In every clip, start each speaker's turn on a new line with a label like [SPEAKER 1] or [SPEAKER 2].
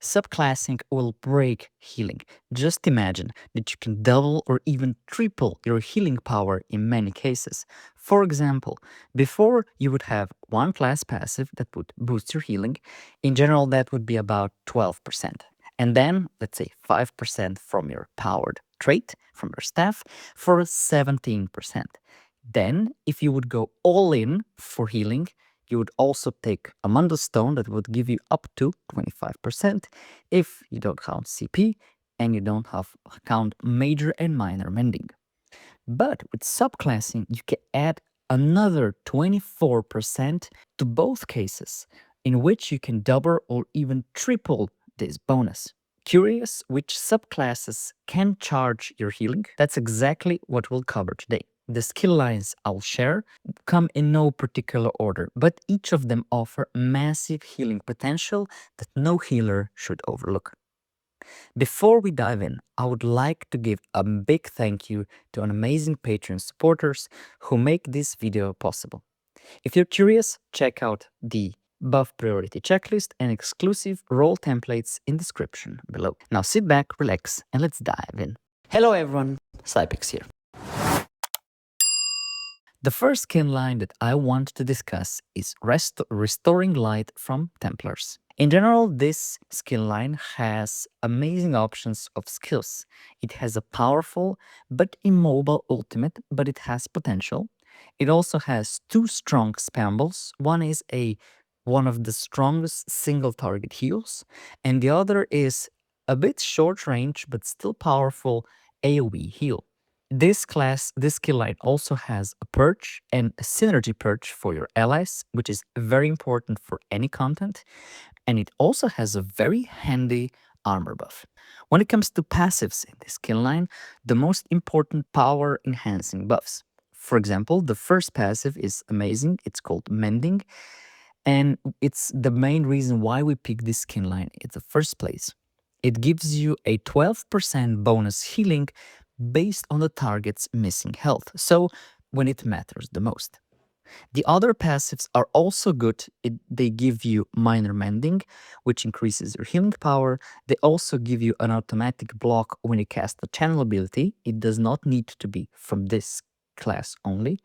[SPEAKER 1] Subclassing will break healing. Just imagine that you can double or even triple your healing power in many cases. For example, before you would have one class passive that would boost your healing. In general, that would be about 12%. And then, let's say 5% from your powered trait, from your staff, for 17%. Then, if you would go all in for healing, you would also take a Mundo Stone that would give you up to 25% if you don't count CP and you don't have count major and minor mending. But with subclassing, you can add another 24% to both cases, in which you can double or even triple this bonus. Curious which subclasses can charge your healing? That's exactly what we'll cover today. The skill lines I'll share come in no particular order, but each of them offer massive healing potential that no healer should overlook. Before we dive in, I would like to give a big thank you to an amazing Patreon supporters who make this video possible. If you're curious, check out the buff priority checklist and exclusive role templates in description below. Now sit back, relax, and let's dive in. Hello everyone, Sayphex here. The first skin line that I want to discuss is Restoring Light from Templars. In general, this skill line has amazing options of skills. It has a powerful but immobile ultimate, but it has potential. It also has two strong spambles. One is one of the strongest single target heals, and the other is a bit short range but still powerful AoE heal. This skill line also has a perch and a synergy perch for your allies, which is very important for any content. And it also has a very handy armor buff. When it comes to passives in this skill line, the most important power enhancing buffs. For example, the first passive is amazing. It's called Mending. And it's the main reason why we pick this skin line in the first place. It gives you a 12% bonus healing based on the target's missing health, so when it matters the most. The other passives are also good. They give you minor mending, which increases your healing power. They also give you an automatic block when you cast a channel ability. It does not need to be from this class only.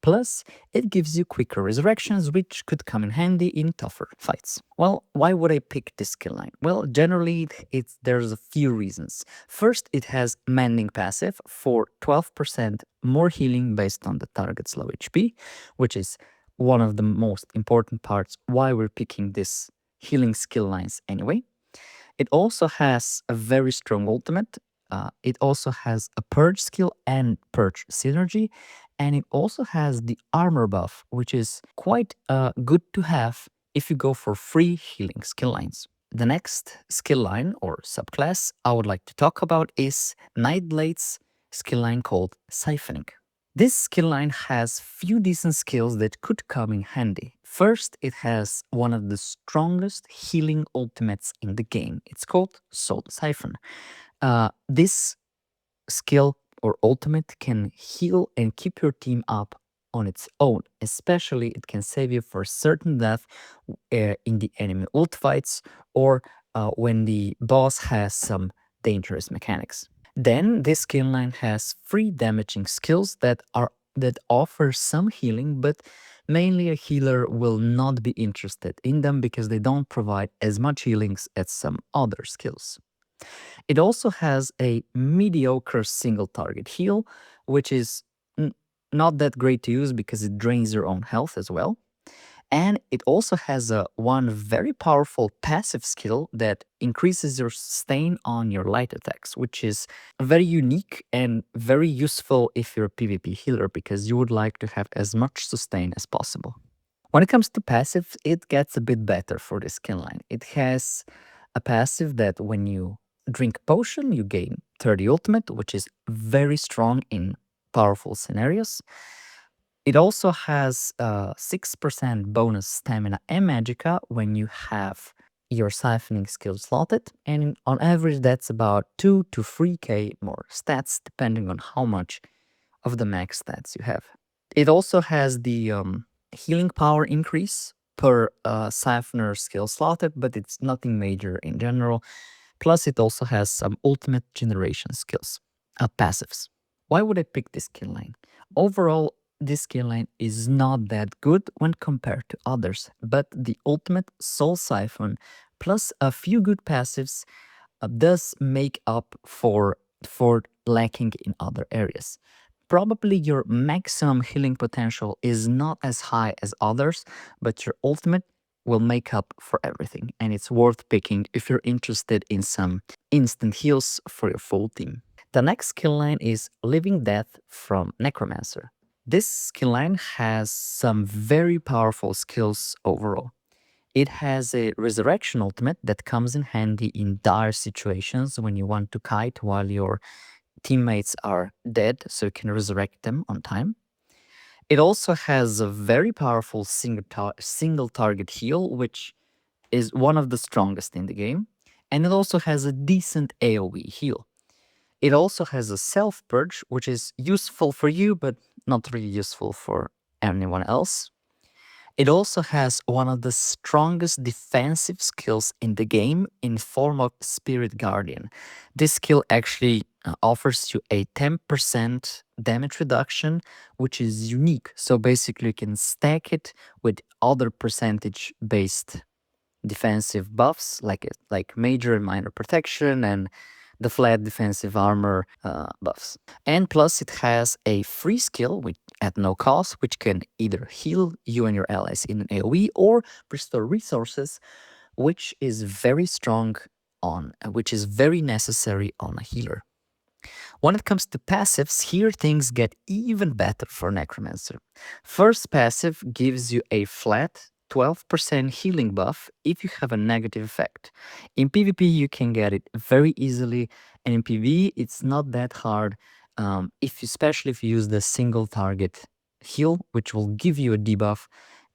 [SPEAKER 1] Plus, it gives you quicker resurrections, which could come in handy in tougher fights. Well, why would I pick this skill line? Well, generally, there's a few reasons. First, it has Mending passive for 12% more healing based on the target's low HP, which is one of the most important parts why we're picking this healing skill lines anyway. It also has a very strong ultimate. It also has a purge skill and purge synergy, and it also has the armor buff, which is quite good to have if you go for free healing skill lines. The next skill line or subclass I would like to talk about is Nightblade's skill line called Siphoning. This skill line has few decent skills that could come in handy. First, it has one of the strongest healing ultimates in the game. It's called Soul Siphon. This skill or ultimate can heal and keep your team up on its own. Especially, it can save you for certain death in the enemy ult fights or when the boss has some dangerous mechanics. Then this skill line has free damaging skills that offer some healing, but mainly a healer will not be interested in them because they don't provide as much healings as some other skills. It also has a mediocre single target heal, which is not that great to use because it drains your own health as well. And it also has one very powerful passive skill that increases your sustain on your light attacks, which is very unique and very useful if you're a PvP healer because you would like to have as much sustain as possible. When it comes to passive, it gets a bit better for this skill line. It has a passive that when you drink potion, you gain 30 ultimate, which is very strong in powerful scenarios. It also has 6% bonus stamina and magicka when you have your siphoning skill slotted, and on average that's about 2 to 3k more stats depending on how much of the max stats you have. It also has the healing power increase per Siphoner skill slotted, but it's nothing major in general. Plus, it also has some ultimate generation skills, passives. Why would I pick this skill line? Overall, this skill line is not that good when compared to others, but the ultimate Soul Siphon plus a few good passives does make up for lacking in other areas. Probably your maximum healing potential is not as high as others, but your ultimate will make up for everything, and it's worth picking if you're interested in some instant heals for your full team. The next skill line is Living Death from Necromancer. This skill line has some very powerful skills overall. It has a resurrection ultimate that comes in handy in dire situations when you want to kite while your teammates are dead, so you can resurrect them on time. It also has a very powerful single target heal, which is one of the strongest in the game. And it also has a decent AoE heal. It also has a self purge, which is useful for you, but not really useful for anyone else. It also has one of the strongest defensive skills in the game in form of Spirit Guardian. This skill actually offers you a 10% damage reduction, which is unique. So basically you can stack it with other percentage based defensive buffs like major and minor protection and the flat defensive armor buffs. And plus it has a free skill at no cost, which can either heal you and your allies in an AoE or restore resources, which is very strong which is very necessary on a healer. When it comes to passives, here things get even better for Necromancer. First passive gives you a flat 12% healing buff if you have a negative effect. In PvP, you can get it very easily, and in PvE, it's not that hard, especially if you use the single target heal, which will give you a debuff,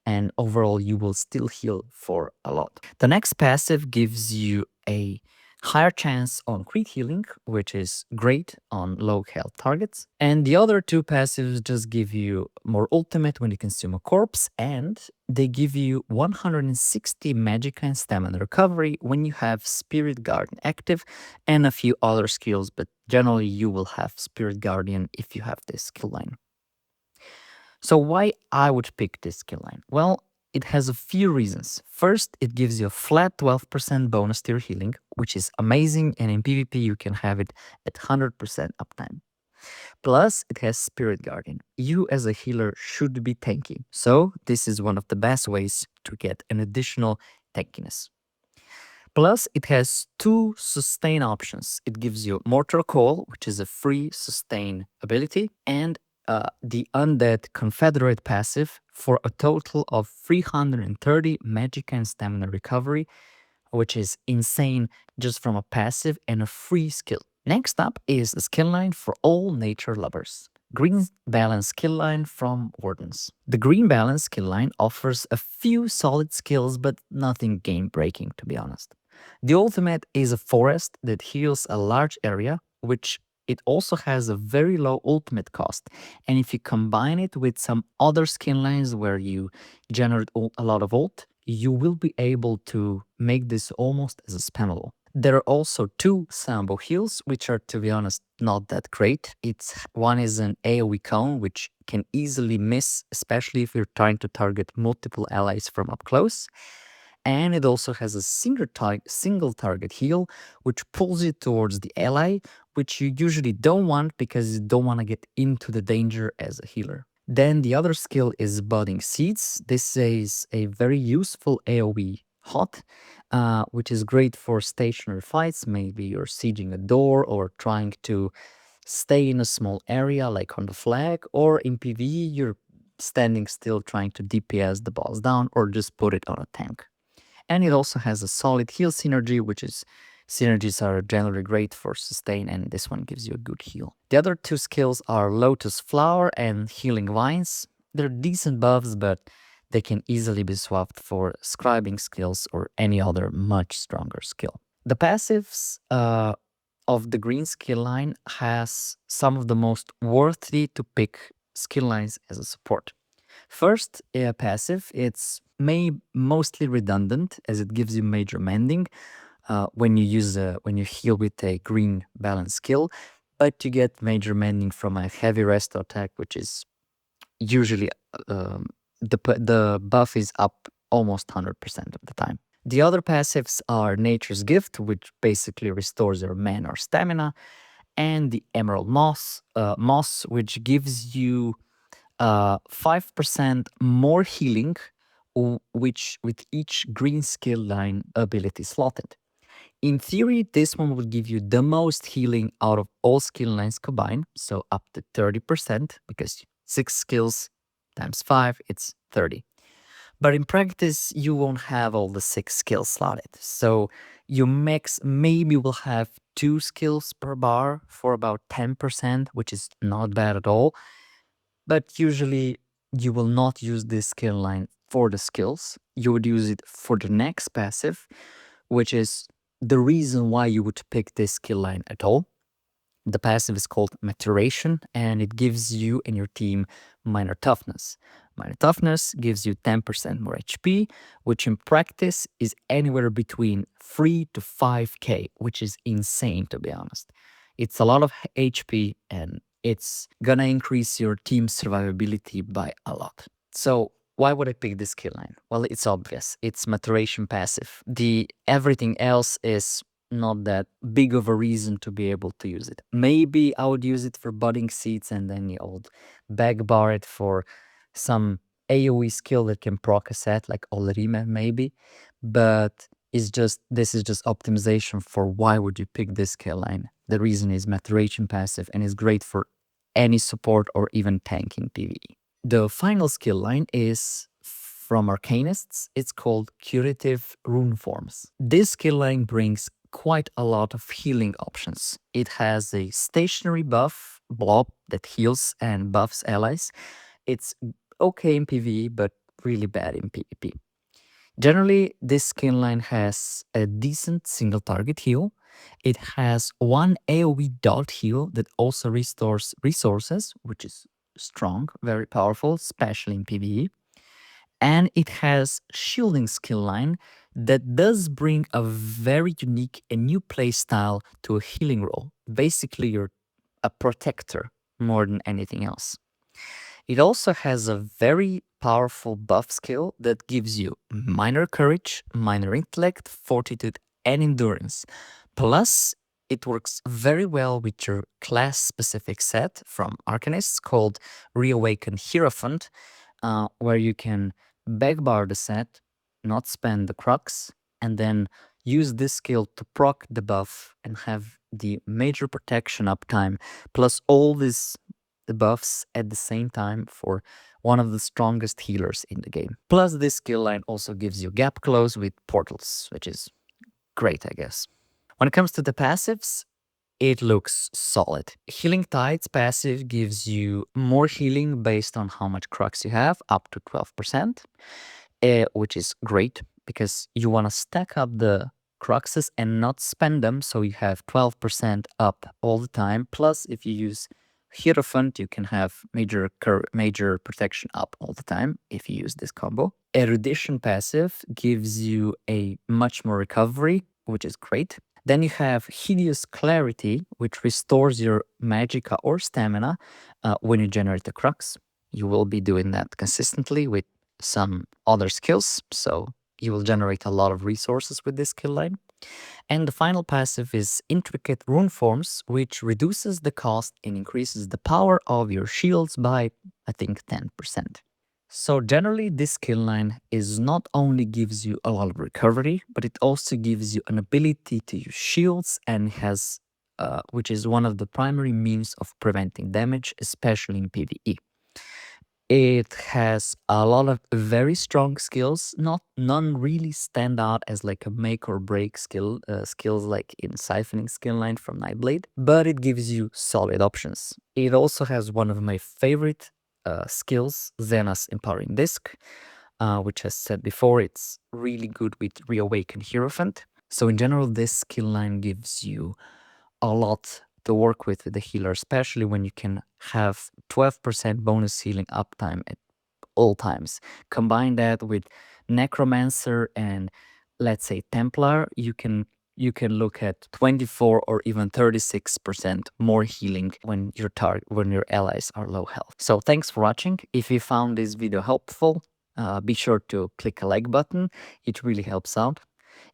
[SPEAKER 1] and overall you will still heal for a lot. The next passive gives you a higher chance on crit healing, which is great on low health targets. And the other two passives just give you more ultimate when you consume a corpse, and they give you 160 magic and stamina recovery when you have Spirit Guardian active and a few other skills, but generally you will have Spirit Guardian if you have this skill line. So why I would pick this skill line? Well, it has a few reasons. First, it gives you a flat 12% bonus to your healing, which is amazing, and in PvP you can have it at 100% uptime. Plus, it has Spirit Guardian. You as a healer should be tanky, so this is one of the best ways to get an additional tankiness. Plus, it has two sustain options. It gives you Mortal Coil, which is a free sustain ability, and the Undead Confederate passive for a total of 330 magic and stamina recovery, which is insane just from a passive and a free skill. Next up is a skill line for all nature lovers. Green Balance skill line from Wardens. The Green Balance skill line offers a few solid skills, but nothing game breaking, to be honest. The ultimate is a forest that heals a large area, which it also has a very low ultimate cost. And if you combine it with some other skin lines where you generate a lot of ult, you will be able to make this almost as a spammable. There are also two Sambo heals, which are, to be honest, not that great. One is an AoE cone, which can easily miss, especially if you're trying to target multiple allies from up close. And it also has a single target heal, which pulls you towards the ally, which you usually don't want because you don't want to get into the danger as a healer. Then the other skill is Budding Seeds. This is a very useful AoE hot, which is great for stationary fights. Maybe you're sieging a door or trying to stay in a small area like on the flag, or in PvE you're standing still trying to DPS the boss down or just put it on a tank. And it also has a solid heal synergy, synergies are generally great for sustain, and this one gives you a good heal. The other two skills are Lotus Flower and Healing Vines. They're decent buffs, but they can easily be swapped for scribing skills or any other much stronger skill. The passives of the green skill line has some of the most worthy to pick skill lines as a support. First, passive, it's may mostly redundant as it gives you major mending when you heal with a green balance skill, but you get major mending from a heavy resto attack, which is usually the buff is up almost 100% of the time. The other passives are Nature's Gift, which basically restores your mana or stamina, and the Emerald Moss, which gives you 5% more healing, which with each green skill line ability slotted. In theory, this one will give you the most healing out of all skill lines combined, so up to 30%, because 6 skills times 5, it's 30. But in practice, you won't have all the 6 skills slotted. So your max maybe will have 2 skills per bar for about 10%, which is not bad at all. But usually you will not use this skill line for the skills. You would use it for the next passive, which is the reason why you would pick this skill line at all. The passive is called Maturation, and it gives you and your team minor toughness. Minor toughness gives you 10% more HP, which in practice is anywhere between 3 to 5k, which is insane to be honest. It's a lot of HP and it's gonna increase your team's survivability by a lot. So why would I pick this skill line? Well, it's obvious. It's Maturation passive. The everything else is not that big of a reason to be able to use it. Maybe I would use it for budding seeds and then you would back bar it for some AoE skill that can proc a set like Olrime maybe. But this is just optimization for why would you pick this skill line. The reason is Maturation passive and is great for any support or even tank in PvE. The final skill line is from Arcanists. It's called Curative Rune Forms. This skill line brings quite a lot of healing options. It has a stationary buff blob that heals and buffs allies. It's okay in PvE, but really bad in PvP. Generally, this skill line has a decent single target heal. It has one AoE dot heal that also restores resources, which is strong, very powerful, especially in PvE. And it has shielding skill line that does bring a very unique and new playstyle to a healing role. Basically, you're a protector more than anything else. It also has a very powerful buff skill that gives you minor courage, minor intellect, fortitude, and endurance. Plus, it works very well with your class-specific set from Arcanists called Reawaken Hierophant, where you can backbar the set, not spend the crux, and then use this skill to proc the buff and have the major protection uptime, plus all these buffs at the same time for one of the strongest healers in the game. Plus, this skill line also gives you gap close with portals, which is great, I guess. When it comes to the passives, it looks solid. Healing Tides passive gives you more healing based on how much crux you have, up to 12%, which is great because you want to stack up the cruxes and not spend them, so you have 12% up all the time. Plus, if you use Hierophant, you can have major protection up all the time if you use this combo. Erudition passive gives you a much more recovery, which is great. Then you have Hideous Clarity, which restores your magicka or stamina when you generate the crux. You will be doing that consistently with some other skills, so you will generate a lot of resources with this skill line. And the final passive is Intricate Rune Forms, which reduces the cost and increases the power of your shields by, I think, 10%. So generally, this skill line is not only gives you a lot of recovery, but it also gives you an ability to use shields and has, which is one of the primary means of preventing damage, especially in PvE. It has a lot of very strong skills. None really stand out as like a make or break skills like in siphoning skill line from Nightblade, but it gives you solid options. It also has one of my favorite skills, Xena's Empowering Disc, which as said before, it's really good with Reawaken Hierophant. So in general, this skill line gives you a lot to work with the healer, especially when you can have 12% bonus healing uptime at all times. Combine that with necromancer and let's say Templar, you can look at 24 or even 36% more healing when your allies are low health. So thanks for watching. If you found this video helpful, be sure to click a like button. It really helps out.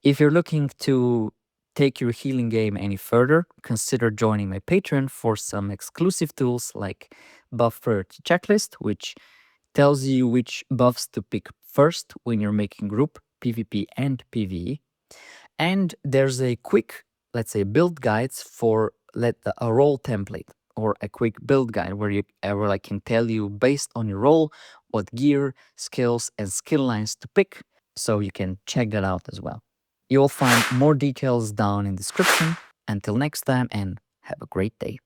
[SPEAKER 1] If you're looking to take your healing game any further, consider joining my Patreon for some exclusive tools like Buff Priority Checklist, which tells you which buffs to pick first when you're making group, PvP and PvE. And there's a quick, let's say, build guides for a role template or a quick build guide where I can tell you based on your role what gear, skills, and skill lines to pick. So you can check that out as well. You'll find more details down in the description. Until next time, and have a great day.